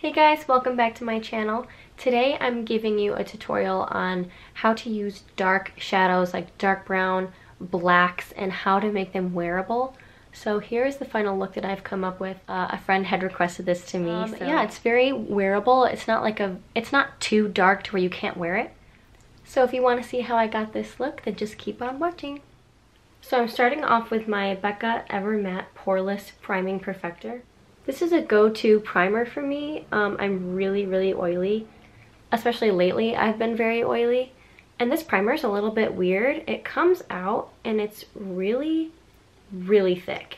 Hey guys, welcome back to my channel. Today I'm giving you a tutorial on how to use dark shadows like dark brown, blacks, and how to make them wearable. So here's the final look that I've come up with. A friend had requested this to me. Yeah, it's very wearable. It's not too dark to where you can't wear it. So if you want to see how I got this look, then just keep on watching. So I'm starting off with my Becca Ever Matte Poreless Priming Perfector. This is a go-to primer for me. I'm really oily, especially lately. I've been very oily, and this primer is a little bit weird. It comes out and it's really thick.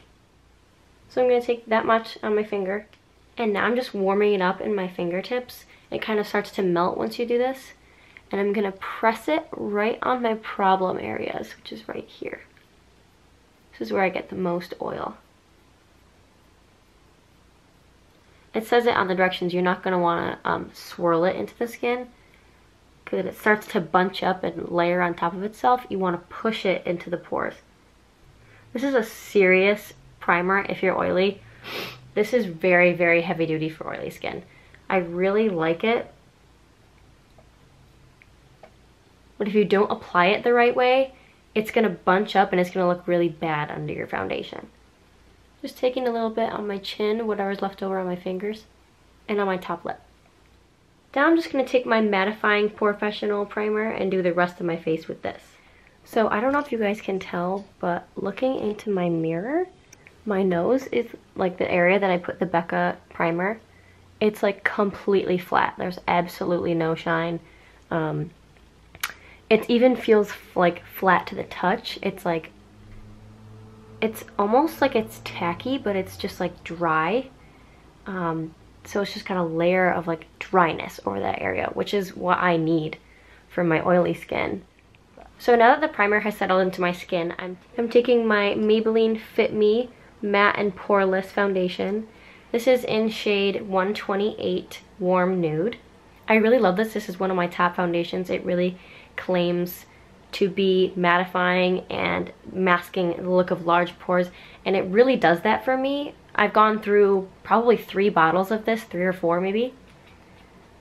So I'm going to take that much on my finger, and now I'm just warming it up in my fingertips. It kind of starts to melt once you do this, and I'm going to press it right on my problem areas, which is right here. This is where I get the most oil. It says it on the directions. You're not going to want to swirl it into the skin because it starts to bunch up and layer on top of itself. You want to push it into the pores. This is a serious primer if you're oily. This is very heavy duty for oily skin. I really like it. But if you don't apply it the right way, it's going to bunch up and it's going to look really bad under your foundation. Just taking a little bit on my chin, whatever's left over on my fingers, and on my top lip. Now I'm just going to take my mattifying Professional primer and do the rest of my face with this. So I don't know if you guys can tell, but looking into my mirror, my nose is like the area that I put the Becca primer. It's like completely flat. There's absolutely no shine. It even feels like flat to the touch. It's almost like it's tacky, but it's just like dry. So it's just got a layer of like dryness over that area, which is what I need for my oily skin. So now that the primer has settled into my skin, I'm taking my Maybelline Fit Me Matte and Poreless Foundation. This is in shade 128 Warm Nude. I really love this. This is one of my top foundations. It really claims to be mattifying and masking the look of large pores, and it really does that for me. I've gone through probably 3 bottles of this, 3 or 4 maybe.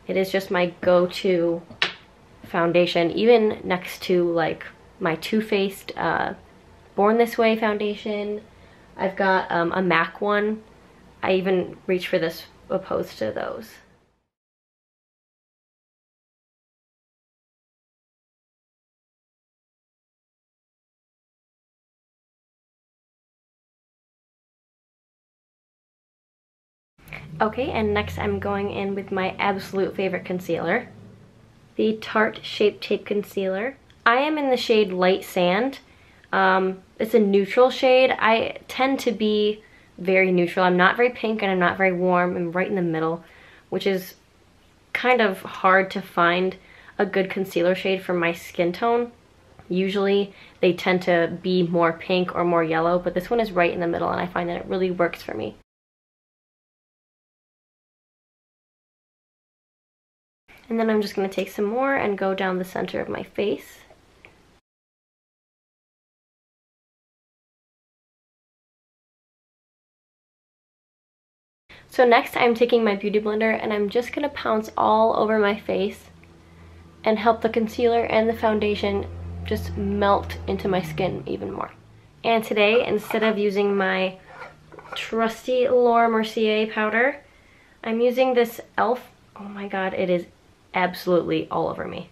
It is just my go-to foundation, even next to like my Too Faced Born This Way foundation. I've got a MAC one. I even reach for this opposed to those. Okay, and next I'm going in with my absolute favorite concealer, the Tarte Shape Tape Concealer. I am in the shade Light Sand. It's a neutral shade. I tend to be very neutral. I'm not very pink and I'm not very warm. I'm right in the middle, which is kind of hard to find a good concealer shade for my skin tone. Usually they tend to be more pink or more yellow, but this one is right in the middle and I find that it really works for me. And then I'm just going to take some more and go down the center of my face. So next I'm taking my Beauty Blender and I'm just going to pounce all over my face and help the concealer and the foundation just melt into my skin even more. And today, instead of using my trusty Laura Mercier powder, I'm using this e.l.f. Oh my god, it is absolutely all over me.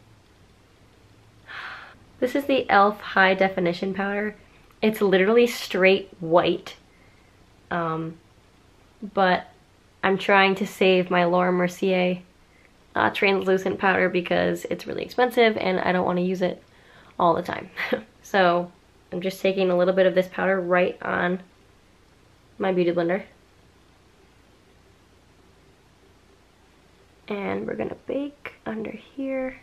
This is the e.l.f. High Definition Powder. It's literally straight white, but I'm trying to save my Laura Mercier translucent powder because it's really expensive and I don't want to use it all the time. So I'm just taking a little bit of this powder right on my Beauty Blender. And we're gonna bake under here.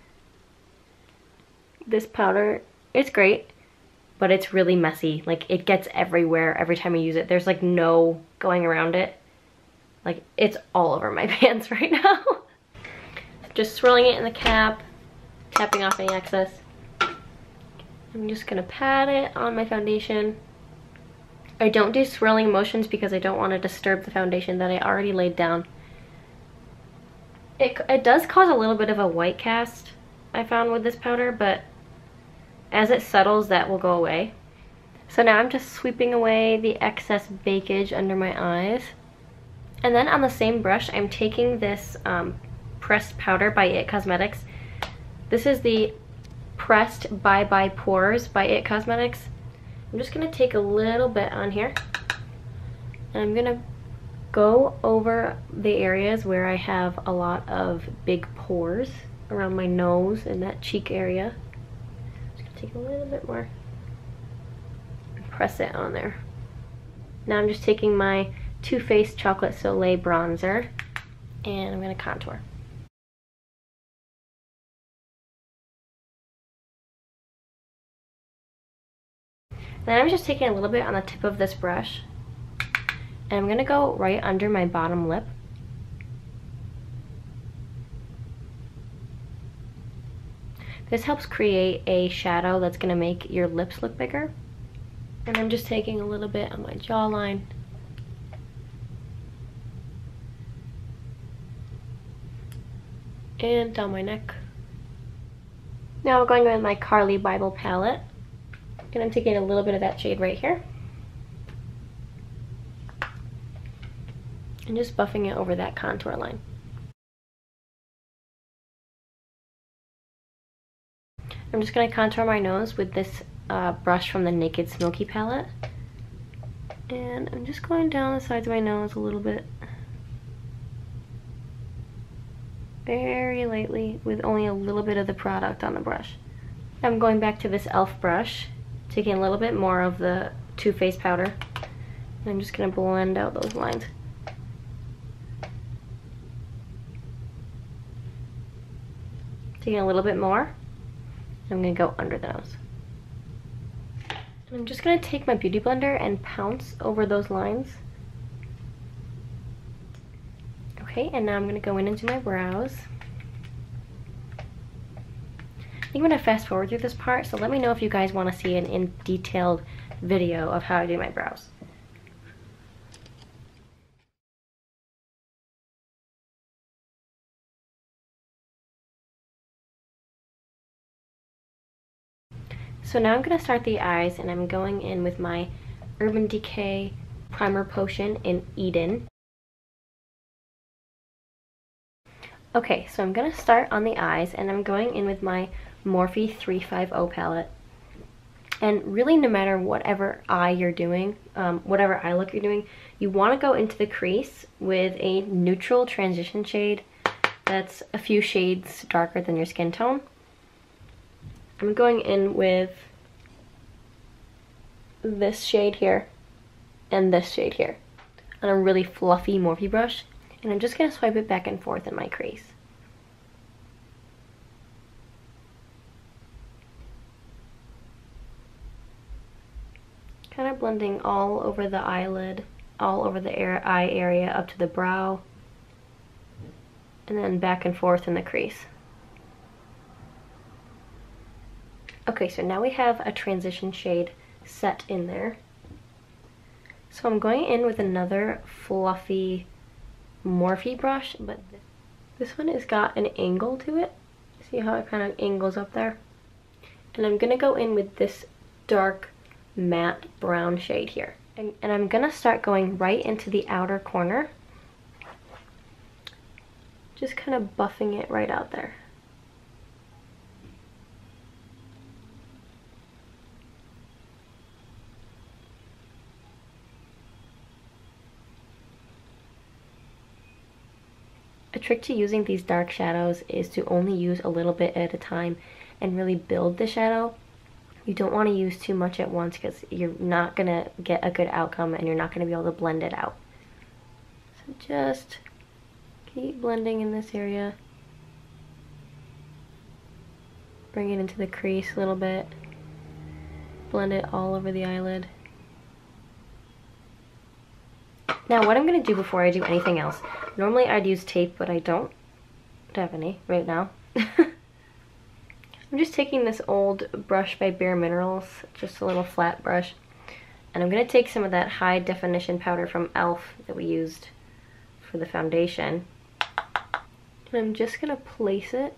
This powder, it's great, but it's really messy. Like, it gets everywhere every time I use it. There's like no going around it. Like, it's all over my pants right now. Just swirling it in the cap, tapping off any excess. I'm just gonna pat it on my foundation. I don't do swirling motions because I don't want to disturb the foundation that I already laid down. It does cause a little bit of a white cast, I found, with this powder, but as it settles, that will go away. So now I'm just sweeping away the excess bakage under my eyes. And then on the same brush, I'm taking this pressed powder by It Cosmetics. This is the Pressed Bye Pores by It Cosmetics. I'm just going to take a little bit on here. And I'm going to go over the areas where I have a lot of big pores around my nose and that cheek area. Just going to take a little bit more and press it on there. Now I'm just taking my Too Faced Chocolate Soleil bronzer and I'm going to contour. Then I'm just taking a little bit on the tip of this brush, and I'm going to go right under my bottom lip. This helps create a shadow that's going to make your lips look bigger. And I'm just taking a little bit on my jawline. And down my neck. Now I'm going with my Carly Bible palette. And I'm taking a little bit of that shade right here. And just buffing it over that contour line. I'm just going to contour my nose with this brush from the Naked Smokey palette. And I'm just going down the sides of my nose a little bit. Very lightly with only a little bit of the product on the brush. I'm going back to this e.l.f. brush, taking a little bit more of the Too Faced powder. And I'm just going to blend out those lines. Taking a little bit more. I'm going to go under the nose. And I'm just going to take my Beauty Blender and pounce over those lines. Okay, and now I'm going to go in and do my brows. I think I'm going to fast forward through this part, so let me know if you guys want to see an in-detailed video of how I do my brows. So now I'm going to start the eyes, and I'm going in with my Urban Decay Primer Potion in Eden. Okay, so I'm going to start on the eyes, and I'm going in with my Morphe 350 palette. And really, no matter whatever eye you're doing, whatever eye look you're doing, you want to go into the crease with a neutral transition shade that's a few shades darker than your skin tone. I'm going in with this shade here and this shade here on a really fluffy Morphe brush, and I'm just going to swipe it back and forth in my crease. Kind of blending all over the eyelid, all over the eye area up to the brow, and then back and forth in the crease. Okay, so now we have a transition shade set in there. So I'm going in with another fluffy Morphe brush, but this one has got an angle to it. See how it kind of angles up there? And I'm going to go in with this dark matte brown shade here. And I'm going to start going right into the outer corner. Just kind of buffing it right out there. A trick to using these dark shadows is to only use a little bit at a time and really build the shadow. You don't want to use too much at once because you're not going to get a good outcome and you're not going to be able to blend it out. So just keep blending in this area. Bring it into the crease a little bit. Blend it all over the eyelid. Now what I'm going to do before I do anything else, normally I'd use tape, but I don't have any right now. I'm just taking this old brush by Bare Minerals, just a little flat brush, and I'm going to take some of that high definition powder from e.l.f. that we used for the foundation, And I'm just gonna place it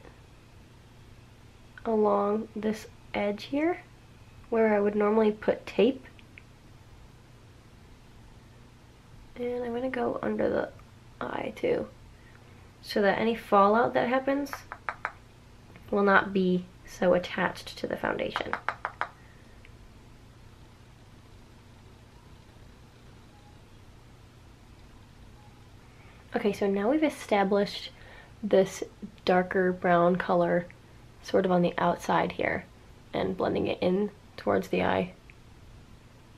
along this edge here where I would normally put tape. And I'm gonna go under the eye too, so that any fallout that happens will not be so attached to the foundation. Okay, so now we've established this darker brown color sort of on the outside here and blending it in towards the eye,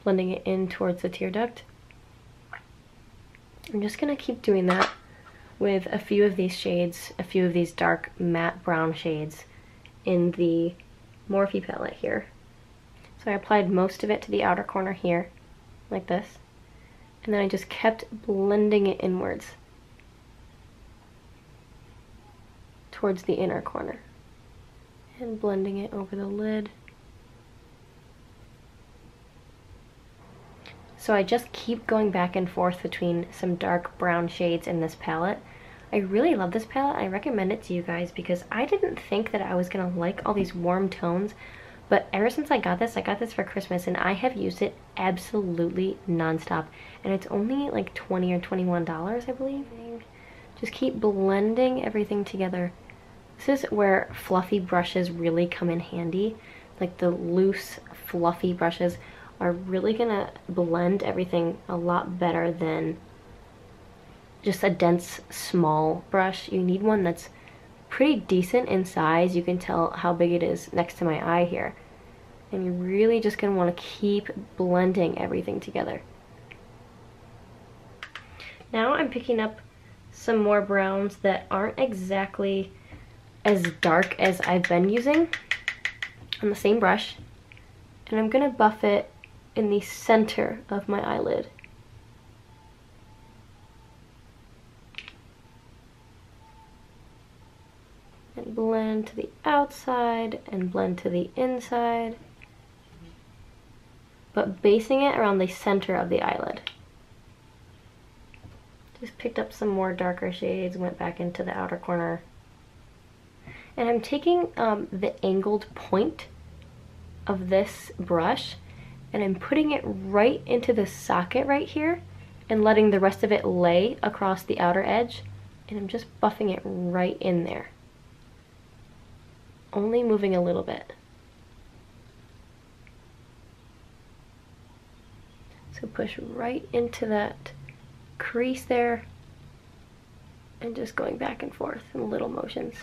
blending it in towards the tear duct. I'm just gonna keep doing that with a few of these shades, a few of these dark matte brown shades in the Morphe palette here. So I applied most of it to the outer corner here, like this, and then I just kept blending it inwards towards the inner corner and blending it over the lid. So I just keep going back and forth between some dark brown shades in this palette. I really love this palette. I recommend it to you guys because I didn't think that I was gonna like all these warm tones, but ever since I got this for Christmas and I have used it absolutely nonstop. And it's only like $20 or $21, I believe. Just keep blending everything together. This is where fluffy brushes really come in handy. Like the loose, fluffy brushes are really gonna blend everything a lot better than just a dense, small brush. You need one that's pretty decent in size. You can tell how big it is next to my eye here. And you're really just gonna wanna keep blending everything together. Now I'm picking up some more browns that aren't exactly as dark as I've been using on the same brush. And I'm gonna buff it in the center of my eyelid. And blend to the outside and blend to the inside, but basing it around the center of the eyelid. Just picked up some more darker shades, went back into the outer corner. And I'm taking the angled point of this brush and I'm putting it right into the socket right here and letting the rest of it lay across the outer edge, and I'm just buffing it right in there. Only moving a little bit. So push right into that crease there and just going back and forth in little motions.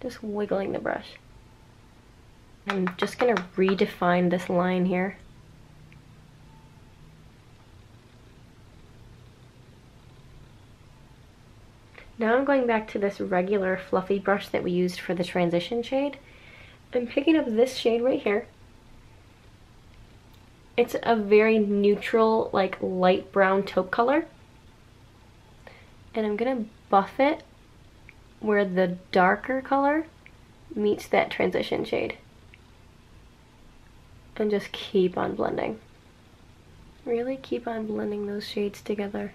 Just wiggling the brush. I'm just going to redefine this line here. Now I'm going back to this regular fluffy brush that we used for the transition shade. I'm picking up this shade right here. It's a very neutral, like light brown taupe color. And I'm going to buff it where the darker color meets that transition shade. And just keep on blending. Really keep on blending those shades together.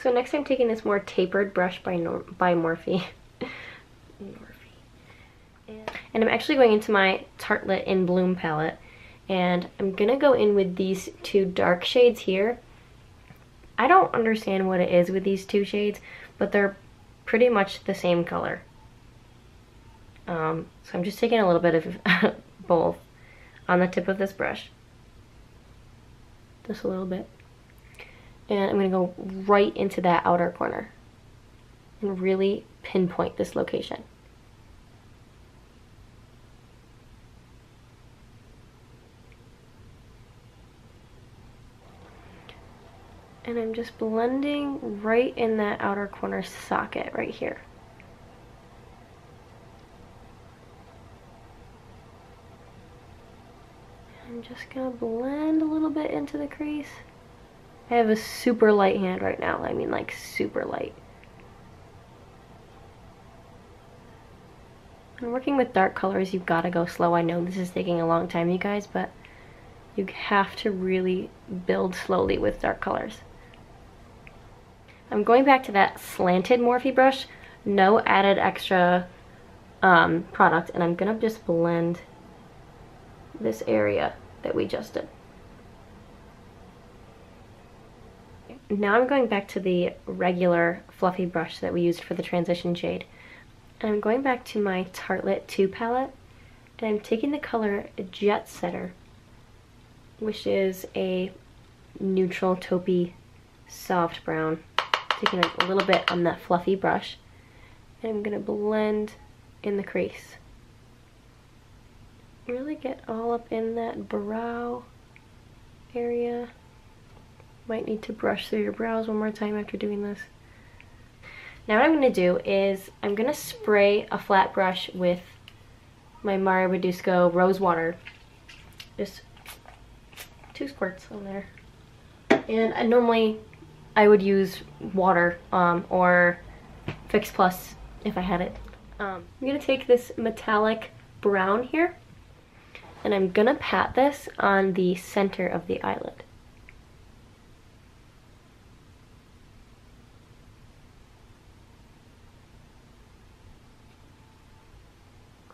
So next I'm taking this more tapered brush by Morphe. And I'm actually going into my Tartelette in Bloom palette. And I'm gonna go in with these two dark shades here. I don't understand what it is with these two shades, but they're pretty much the same color. So I'm just taking a little bit of both on the tip of this brush. Just a little bit. And I'm going to go right into that outer corner and really pinpoint this location. And I'm just blending right in that outer corner socket right here. I'm just going to blend a little bit into the crease. I have a super light hand right now. I mean, like, super light. When working with dark colors, you've got to go slow. I know this is taking a long time, you guys, but you have to really build slowly with dark colors. I'm going back to that slanted Morphe brush, no added extra product, and I'm gonna just blend this area that we just did. Now I'm going back to the regular fluffy brush that we used for the transition shade. And I'm going back to my Tartelette 2 palette, and I'm taking the color Jet Setter, which is a neutral taupey soft brown. Taking a little bit on that fluffy brush, and I'm gonna blend in the crease. Really get all up in that brow area. Might need to brush through your brows one more time after doing this. Now what I'm going to do is I'm going to spray a flat brush with my Mario Badescu Rose Water. Just 2 squirts on there. And normally I would use water or Fix Plus if I had it. I'm going to take this metallic brown here, and I'm going to pat this on the center of the eyelid.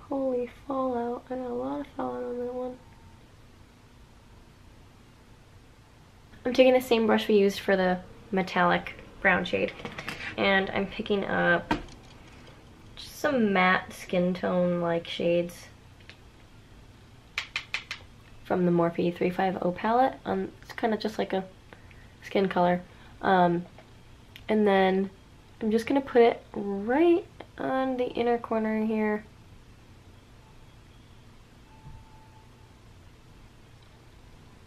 Holy fallout. I got a lot of fallout on that one. I'm taking the same brush we used for the metallic brown shade, and I'm picking up just some matte skin tone like shades from the Morphe 350 palette. It's kind of just like a skin color. And then I'm just going to put it right on the inner corner here.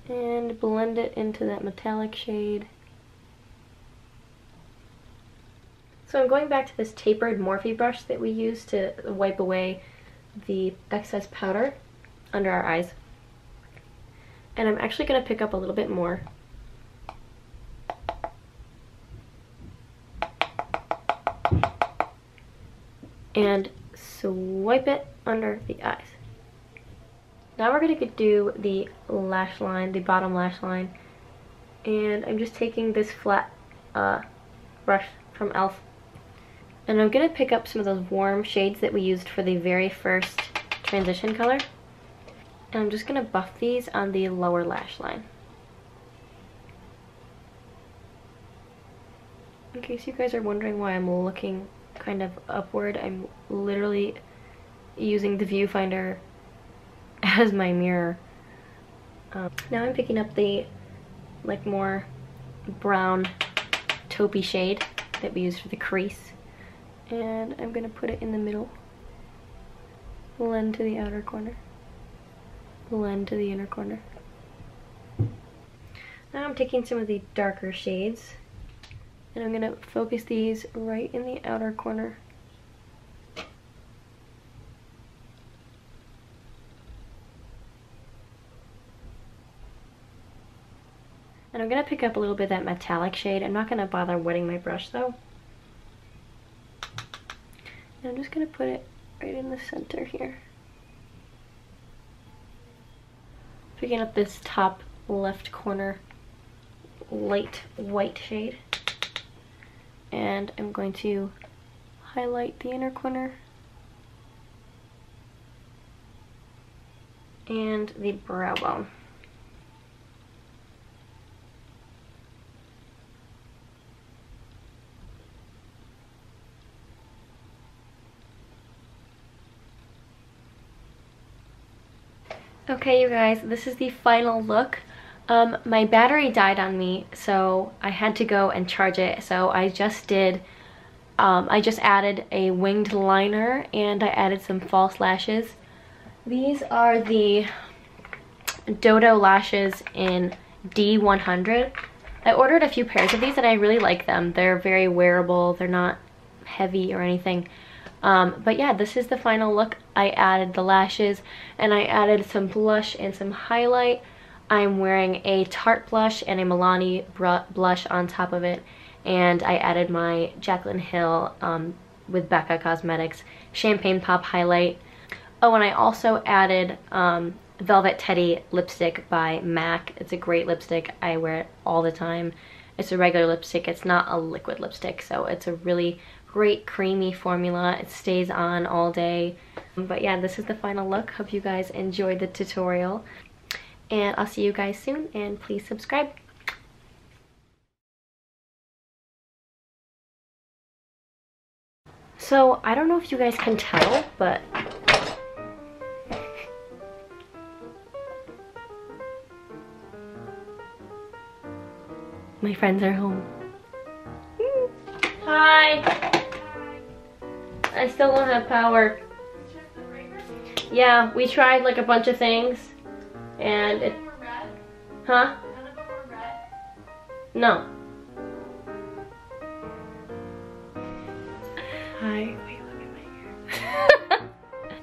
And blend it into that metallic shade. So I'm going back to this tapered Morphe brush that we used to wipe away the excess powder under our eyes. And I'm actually going to pick up a little bit more. And swipe it under the eyes. Now we're going to do the lash line, the bottom lash line, and I'm just taking this flat brush from e.l.f. and I'm going to pick up some of those warm shades that we used for the very first transition color, and I'm just going to buff these on the lower lash line. In case you guys are wondering why I'm looking kind of upward, I'm literally using the viewfinder as my mirror. Now I'm picking up the like more brown taupey shade that we used for the crease, and I'm gonna put it in the middle, blend to the outer corner, blend to the inner corner. Now I'm taking some of the darker shades, and I'm gonna focus these right in the outer corner. And I'm going to pick up a little bit of that metallic shade. I'm not going to bother wetting my brush though. And I'm just going to put it right in the center here. Picking up this top left corner light white shade. And I'm going to highlight the inner corner and the brow bone. Okay, you guys, this is the final look. My battery died on me, so I had to go and charge it. So I just did, I just added a winged liner, and I added some false lashes. These are the Dodo lashes in D100. I ordered a few pairs of these and I really like them. They're very wearable, they're not heavy or anything. But yeah, this is the final look. I added the lashes, and I added some blush and some highlight. I'm wearing a Tarte blush and a Milani blush on top of it, and I added my Jaclyn Hill with Becca Cosmetics Champagne Pop highlight. Oh, and I also added Velvet Teddy lipstick by MAC. It's a great lipstick. I wear it all the time, it's a regular lipstick. It's not a liquid lipstick, so it's a really great creamy formula. It stays on all day. But yeah, this is the final look. Hope you guys enjoyed the tutorial, and I'll see you guys soon, and please subscribe. So I don't know if you guys can tell, but my friends are home. Hi! I still don't have power. Yeah, we tried like a bunch of things, and it... Huh? No. Hi. Wait, look at my hair.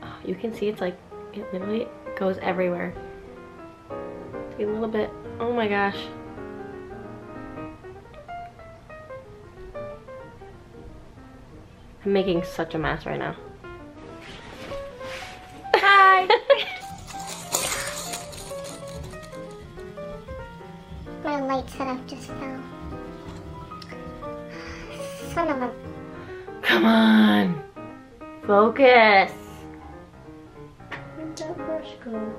Oh, you can see it's like, it literally goes everywhere. See a little bit. Oh my gosh. I'm making such a mess right now. Hi! My light setup just fell. Son of a... Come on! Focus! Where'd that brush go?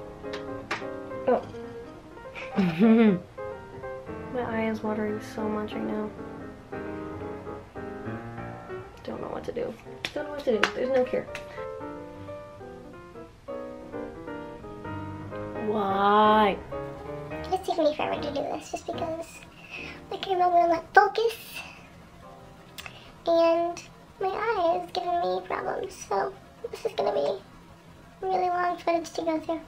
Oh. My eye is watering so much right now. Don't know what to do. Don't know what to do. There's no cure. Why? It's taking me forever to do this just because my camera will not focus and my eye is giving me problems, so this is gonna be really long footage to go through.